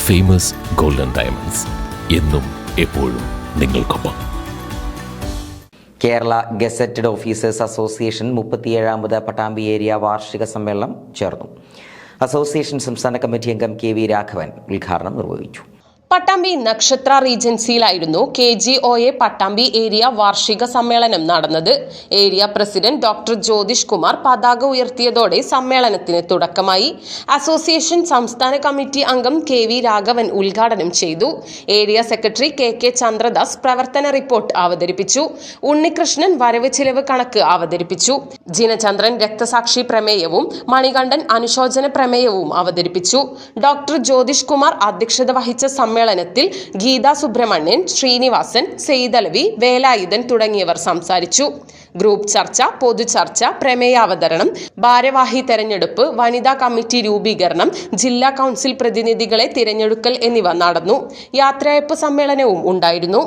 Famous golden diamonds എന്നും എപ്പോഴും നിങ്ങൾക്കൊപ്പം. കേരള ഗസറ്റഡ് ഓഫീസേഴ്സ് അസോസിയേഷൻ 37ാമത് പട്ടാമ്പി ഏരിയ വാർഷിക സമ്മേളനം ചേർന്നു. അസോസിയേഷൻ സംസ്ഥാന കമ്മിറ്റി അംഗം KV രാഘവൻ ഉദ്ഘാടനം നിർവഹിച്ചു. പട്ടാമ്പി നക്ഷത്ര റീജൻസിയിലായിരുന്നു KGOA പട്ടാമ്പി ഏരിയ വാർഷിക സമ്മേളനം നടന്നത്. Area president doctor Jyothish Kumar പതാക ഉയർത്തിയതോടെ സമ്മേളനത്തിന് തുടക്കമായി. അസോസിയേഷൻ സംസ്ഥാന കമ്മിറ്റി അംഗം KV രാഘവൻ ഉദ്ഘാടനം ചെയ്തു. ഏരിയ സെക്രട്ടറി KK ചന്ദ്രദാസ് പ്രവർത്തന റിപ്പോർട്ട് അവതരിപ്പിച്ചു. ഉണ്ണികൃഷ്ണൻ വരവ് ചിലവ് കണക്ക് അവതരിപ്പിച്ചു. ജിനചന്ദ്രൻ രക്തസാക്ഷി പ്രമേയവും മണികണ്ഠൻ അനുശോചന പ്രമേയവും അവതരിപ്പിച്ചു. ഡോക്ടർ ജ്യോതിഷ് കുമാർ അധ്യക്ഷത വഹിച്ച സമ്മേളനത്തിൽ ഗീതാ സുബ്രഹ്മണ്യൻ, ശ്രീനിവാസൻ, സെയ്തലവി, വേലായുധൻ തുടങ്ങിയവർ സംസാരിച്ചു. ഗ്രൂപ്പ് ചർച്ച, പൊതുചർച്ച, പ്രമേയാവതരണം, ഭാരവാഹി തെരഞ്ഞെടുപ്പ്, വനിതാ കമ്മിറ്റി രൂപീകരണം, ജില്ലാ കൗൺസിൽ പ്രതിനിധികളെ തിരഞ്ഞെടുക്കൽ എന്നിവ നടന്നു. യാത്രയയപ്പ് സമ്മേളനവും ഉണ്ടായിരുന്നു.